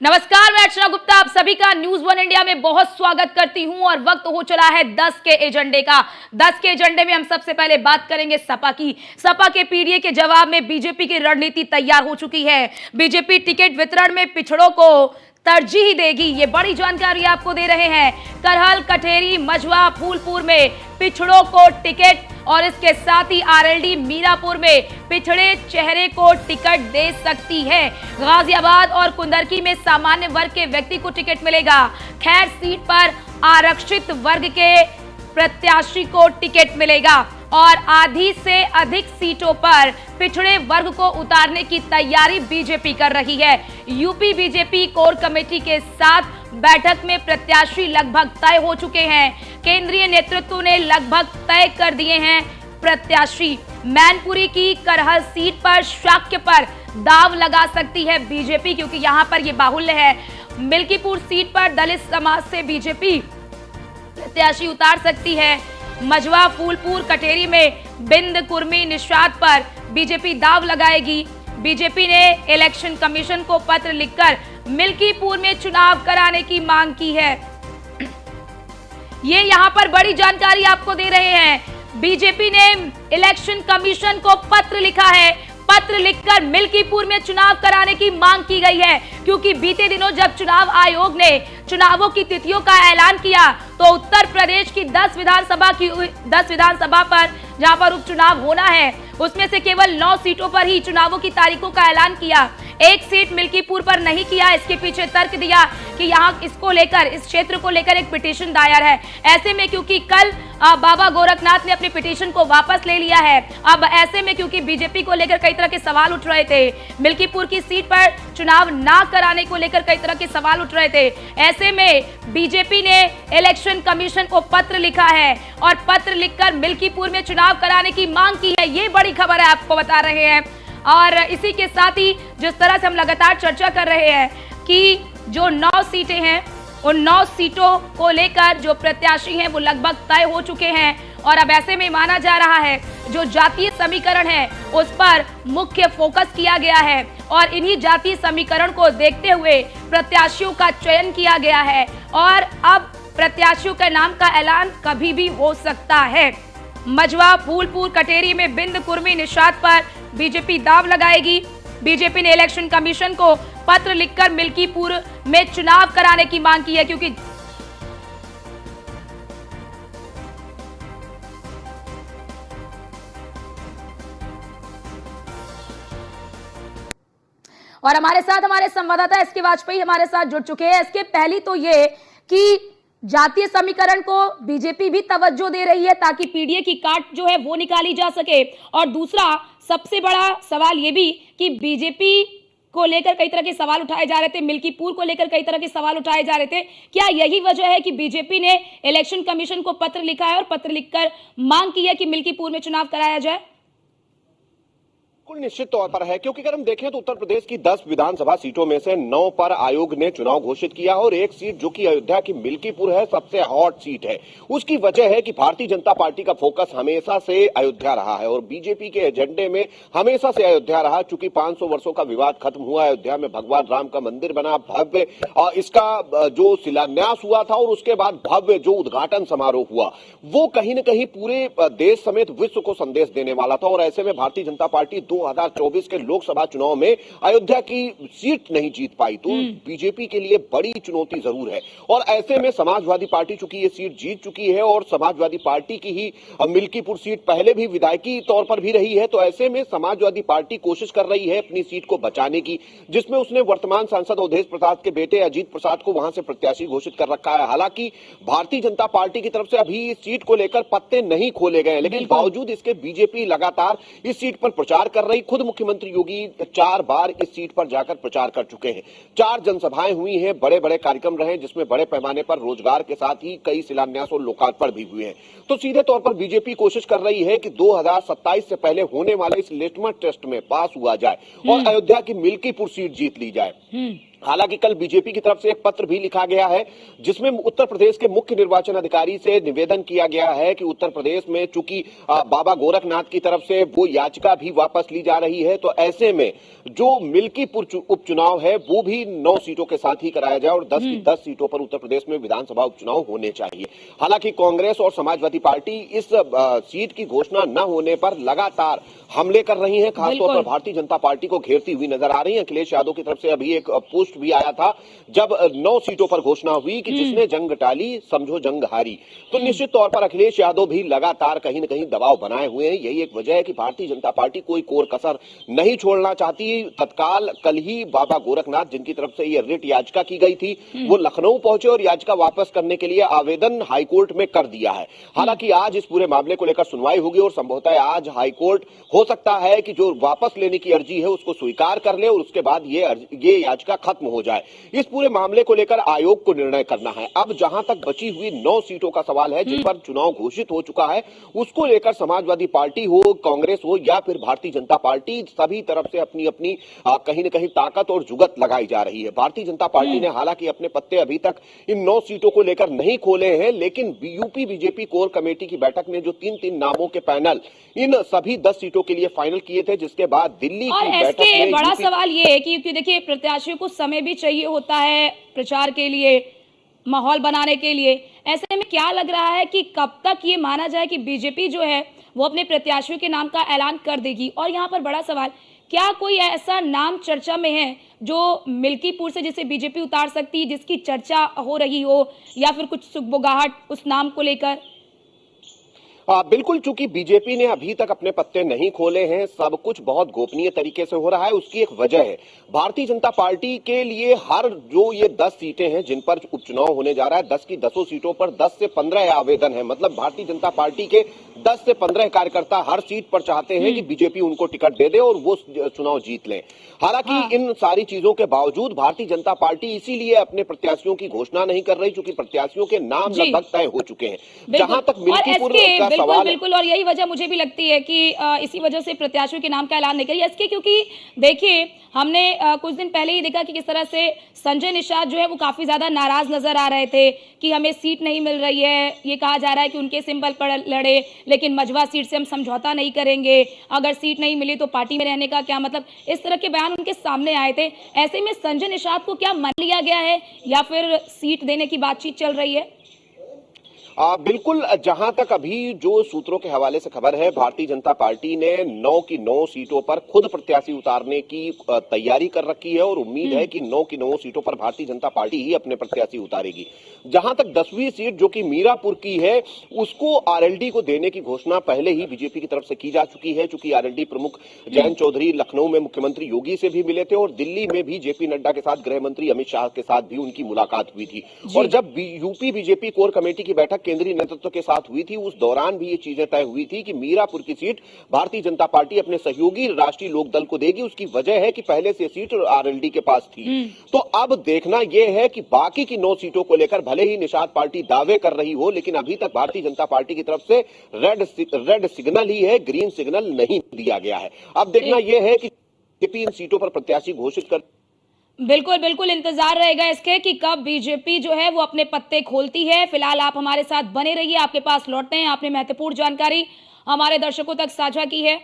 नमस्कार, मैं अर्चना गुप्ता आप सभी का न्यूज वन इंडिया में बहुत स्वागत करती हूं और वक्त हो चला है 10 के एजेंडे का। 10 के एजेंडे में हम सबसे पहले बात करेंगे सपा की। सपा के पीडीए के जवाब में बीजेपी की रणनीति तैयार हो चुकी है। बीजेपी टिकट वितरण में पिछड़ों को तरजीह देगी, ये बड़ी जानकारी आपको दे रहे हैं। करहल, कठेरी, मझवा, फूलपुर में पिछड़ों को टिकट और इसके साथ ही आरएलडी मीरापुर में पिछड़े चेहरे को टिकट दे सकती है। गाजियाबाद और कुंदरकी में सामान्य वर्ग के व्यक्ति को टिकट मिलेगा। खैर सीट पर आरक्षित वर्ग के प्रत्याशी को टिकट मिलेगा और आधी से अधिक सीटों पर पिछड़े वर्ग को उतारने की तैयारी बीजेपी कर रही है। यूपी बीजेपी कोर कमेटी के साथ बैठक में प्रत्याशी लगभग तय हो चुके हैं। केंद्रीय नेतृत्व ने लगभग तय कर दिए हैं प्रत्याशी। मैनपुरी की करहल सीट पर शाक्य पर दाव लगा सकती है बीजेपी, क्योंकि यहां पर यह बाहुल्य है। मिल्कीपुर सीट पर दलित समाज से बीजेपी प्रत्याशी उतार सकती है। मझवा, फूलपुर, कटेरी में बिंद, कुर्मी, निषाद पर बीजेपी दाव लगाएगी। बीजेपी ने इलेक्शन कमीशन को पत्र लिखकर मिल्कीपुर में चुनाव कराने की मांग की है। ये यहां पर बड़ी जानकारी आपको दे रहे हैं। बीजेपी ने इलेक्शन कमीशन को पत्र लिखा है। पत्र लिखकर मिल्कीपुर में चुनाव कराने की मांग की गई है, क्योंकि बीते दिनों जब चुनाव आयोग ने चुनावों की तिथियों का ऐलान किया तो उत्तर प्रदेश की 10 विधानसभा पर जहां पर उपचुनाव होना है उसमें से केवल 9 सीटों पर ही चुनावों की तारीखों का ऐलान किया। एक सीट मिल्कीपुर पर नहीं किया। इसके पीछे तर्क दिया कि यहाँ इसको लेकर, इस क्षेत्र को लेकर एक पिटीशन दायर है। ऐसे में क्योंकि कल बाबा गोरखनाथ ने अपनी पिटीशन को वापस ले लिया है, अब ऐसे में क्योंकि बीजेपी को लेकर कई तरह के सवाल उठ रहे थे, मिल्कीपुर की सीट पर चुनाव ना कराने को लेकर कई तरह के सवाल उठ रहे थे, ऐसे में बीजेपी ने इलेक्शन कमीशन को पत्र लिखा है और पत्र लिखकर मिल्कीपुर में चुनाव कराने की मांग की है। ये बड़ी खबर है, आपको बता रहे हैं। और इसी के साथ ही जिस तरह से हम लगातार चर्चा कर रहे हैं कि जो 9 सीटें हैं उन 9 सीटों को लेकर जो प्रत्याशी हैं वो लगभग तय हो चुके हैं और अब ऐसे में माना जा रहा है जो जातीय समीकरण है उस पर मुख्य फोकस किया गया है और इन्हीं जातीय समीकरण को देखते हुए प्रत्याशियों का चयन किया गया है और अब प्रत्याशियों के नाम का ऐलान कभी भी हो सकता है। मझवा, फूलपुर, कटेरी में बिंद, कुर्मी, निषाद पर बीजेपी दाव लगाएगी। बीजेपी ने इलेक्शन कमीशन को पत्र लिखकर मिल्कीपुर में चुनाव कराने की मांग की है, क्योंकि और हमारे साथ हमारे संवाददाता एसके वाजपेयी हमारे साथ जुड़ चुके हैं। इसके पहली तो ये कि जातीय समीकरण को बीजेपी भी तवज्जो दे रही है ताकि पीडीए की काट जो है वो निकाली जा सके, और दूसरा सबसे बड़ा सवाल ये भी कि बीजेपी को लेकर कई तरह के सवाल उठाए जा रहे थे, मिल्कीपुर को लेकर कई तरह के सवाल उठाए जा रहे थे। क्या यही वजह है कि बीजेपी ने इलेक्शन कमीशन को पत्र लिखा है और पत्र लिखकर मांग की है कि मिल्कीपुर में चुनाव कराया जाए? निश्चित तौर पर है, क्योंकि अगर हम देखें तो उत्तर प्रदेश की 10 विधानसभा सीटों में से 9 पर आयोग ने चुनाव घोषित किया और एक सीट जो कि अयोध्या की मिल्कीपुर है सबसे हॉट सीट है। उसकी वजह है कि भारतीय जनता पार्टी का फोकस हमेशा से अयोध्या रहा है और बीजेपी के एजेंडे में हमेशा से अयोध्या रहा। चूंकि 500 वर्षों का विवाद खत्म हुआ, अयोध्या में भगवान राम का मंदिर बना भव्य, इसका जो शिलान्यास हुआ था और उसके बाद भव्य जो उद्घाटन समारोह हुआ वो कहीं न कहीं पूरे देश समेत विश्व को संदेश देने वाला था। और ऐसे में भारतीय जनता पार्टी 2024 के लोकसभा चुनाव में अयोध्या की सीट नहीं जीत पाई, तो बीजेपी के लिए बड़ी चुनौती जरूर है। और ऐसे में समाजवादी पार्टी चूंकि ये सीट जीत चुकी है और समाजवादी पार्टी की ही मिल्कीपुर सीट पहले भी विधायकी तौर पर भी रही है, तो ऐसे में समाजवादी पार्टी कोशिश कर रही है अपनी सीट को बचाने की, जिसमें उसने वर्तमान सांसद अवधेश प्रसाद के बेटे अजीत प्रसाद को वहां से प्रत्याशी घोषित कर रखा है। हालांकि भारतीय जनता पार्टी की तरफ से अभी इस सीट को लेकर पत्ते नहीं खोले गए, लेकिन बावजूद इसके बीजेपी लगातार इस सीट पर प्रचार कर रही। खुद मुख्यमंत्री योगी 4 बार इस सीट पर जाकर प्रचार कर चुके हैं। 4 जनसभाएं हुई हैं, बड़े बड़े कार्यक्रम रहे जिसमें बड़े पैमाने पर रोजगार के साथ ही कई शिलान्यास और लोकार्पण भी हुए हैं। तो सीधे तौर पर बीजेपी कोशिश कर रही है कि 2027 से पहले होने वाले इस लिटमस टेस्ट में पास हुआ जाए और अयोध्या की मिल्कीपुर सीट जीत ली जाए। हालांकि कल बीजेपी की तरफ से एक पत्र भी लिखा गया है जिसमें उत्तर प्रदेश के मुख्य निर्वाचन अधिकारी से निवेदन किया गया है कि उत्तर प्रदेश में चूंकि बाबा गोरखनाथ की तरफ से वो याचिका भी वापस ली जा रही है, तो ऐसे में जो मिल्कीपुर उपचुनाव है वो भी 9 सीटों के साथ ही कराया जाए और 10 की 10 सीटों पर उत्तर प्रदेश में विधानसभा उपचुनाव होने चाहिए। हालांकि कांग्रेस और समाजवादी पार्टी इस सीट की घोषणा न होने पर लगातार हमले कर रही है, खासतौर पर भारतीय जनता पार्टी को घेरती हुई नजर आ रही है। अखिलेश यादव की तरफ से अभी एक पोस्ट भी आया था जब 9 सीटों पर घोषणा हुई कि जिसने जंग टाली समझो जंग हारी। तो निश्चित तौर पर अखिलेश यादव भी लगातार कहीं न कहीं दबाव बनाए हुए हैं। यही एक वजह है कि भारतीय जनता पार्टी कोई कोर कसर नहीं छोड़ना चाहती। तत्काल कल ही बाबा गोरखनाथ जिनकी तरफ से ये रिट याचिका की गई थी वो लखनऊ पहुंचे और याचिका वापस करने के लिए आवेदन हाईकोर्ट में कर दिया है। हालांकि आज इस पूरे मामले को लेकर सुनवाई होगी और संभवतः आज हाईकोर्ट हो सकता है कि जो वापस लेने की अर्जी है उसको स्वीकार कर ले और उसके बाद ये याचिका खत्म हो जाए। इस पूरे मामले को लेकर आयोग को निर्णय करना है। अब जहां तक बची हुई 9 सीटों का सवाल है जिन पर चुनाव घोषित हो चुका है, उसको लेकर समाजवादी पार्टी हो, कांग्रेस हो या फिर भारतीय जनता पार्टी, सभी तरफ से अपनी अपनी कहीं न कहीं ताकत और जुगत लगाई जा रही है। भारतीय जनता पार्टी ने हालांकि अपने पत्ते अभी तक इन 9 सीटों को लेकर नहीं खोले हैं, लेकिन यूपी बीजेपी कोर कमेटी की बैठक में जो 3-3 नामों के पैनल इन सभी 10 सीटों के लिए फाइनल किए थे, जिसके बाद दिल्ली की बैठक में बड़ा सवाल ये है कि देखिए प्रत्याशियों को समय भी चाहिए होता है प्रचार के लिए, माहौल बनाने के लिए। ऐसे में क्या लग रहा है कि कब तक ये माना जाए कि बीजेपी जो है वो अपने प्रत्याशियों के नाम का ऐलान कर देगी? और यहाँ पर बड़ा सवाल, क्या कोई ऐसा नाम चर्चा में है जो मिल्कीपुर से जिसे बीजेपी उतार सकती है, जिसकी चर्चा हो रही हो, या फिर कुछ सुगबुगाहट उस नाम को लेकर? बिल्कुल, चूंकि बीजेपी ने अभी तक अपने पत्ते नहीं खोले हैं, सब कुछ बहुत गोपनीय तरीके से हो रहा है। उसकी एक वजह है, भारतीय जनता पार्टी के लिए हर जो ये 10 सीटें हैं जिन पर उपचुनाव होने जा रहा है, 10 की 10 सीटों पर 10 से 15 आवेदन है। मतलब भारतीय जनता पार्टी के 10 से 15 कार्यकर्ता हर सीट पर चाहते हैं कि बीजेपी उनको टिकट दे दे और वो चुनाव जीत लें। हालांकि इन सारी चीजों के बावजूद भारतीय जनता पार्टी इसीलिए अपने प्रत्याशियों की घोषणा नहीं कर रही, क्योंकि प्रत्याशियों के नाम लगभग तय हो चुके हैं। जहां तक मिल्कीपुर का सवाल, बिल्कुल, और यही वजह मुझे भी लगती है कि इसी वजह से प्रत्याशियों के नाम का ऐलान नहीं करिए इसके, क्योंकि देखिए हमने कुछ दिन पहले ही देखा कि किस तरह से संजय निषाद जो है वो काफी ज्यादा नाराज नजर आ रहे थे कि हमें सीट नहीं मिल रही है। ये कहा जा रहा है कि उनके सिंबल पर लड़े, लेकिन मझवा सीट से हम समझौता नहीं करेंगे, अगर सीट नहीं मिली तो पार्टी में रहने का क्या मतलब, इस तरह के बयान उनके सामने आए थे। ऐसे में संजय निषाद को क्या मान लिया गया है या फिर सीट देने की बातचीत चल रही है? बिल्कुल, जहां तक अभी जो सूत्रों के हवाले से खबर है, भारतीय जनता पार्टी ने 9 की 9 सीटों पर खुद प्रत्याशी उतारने की तैयारी कर रखी है और उम्मीद है कि 9 की 9 सीटों पर भारतीय जनता पार्टी ही अपने प्रत्याशी उतारेगी। जहां तक 10वीं सीट जो कि मीरापुर की है, उसको आरएलडी को देने की घोषणा पहले ही बीजेपी की तरफ से की जा चुकी है। चूंकि आरएलडी प्रमुख जयंत चौधरी लखनऊ में मुख्यमंत्री योगी से भी मिले थे और दिल्ली में भी जेपी नड्डा के साथ गृह मंत्री अमित शाह के साथ भी उनकी मुलाकात हुई थी। और जब यूपी बीजेपी कोर कमेटी की बैठक केंद्रीय नेतृत्व के साथ हुई थी, उस दौरान भी ये चीजें तय हुई थी कि मीरापुर की सीट भारतीय जनता पार्टी अपने सहयोगी राष्ट्रीय लोकदल को देगी। उसकी वजह है कि पहले से सीट आरएलडी के पास थी। तो अब देखना यह है कि बाकी की 9 सीटों को लेकर भले ही निषाद पार्टी दावे कर रही हो, लेकिन अभी तक भारतीय जनता पार्टी की तरफ से रेड सिग्नल ही है, ग्रीन सिग्नल नहीं दिया गया है। अब देखना यह है कि बीजेपी इन सीटों पर प्रत्याशी घोषित कर। बिल्कुल बिल्कुल, इंतजार रहेगा इसके कि कब बीजेपी जो है वो अपने पत्ते खोलती है। फिलहाल आप हमारे साथ बने रहिए, आपके पास लौटते हैं। आपने महत्वपूर्ण जानकारी हमारे दर्शकों तक साझा की है।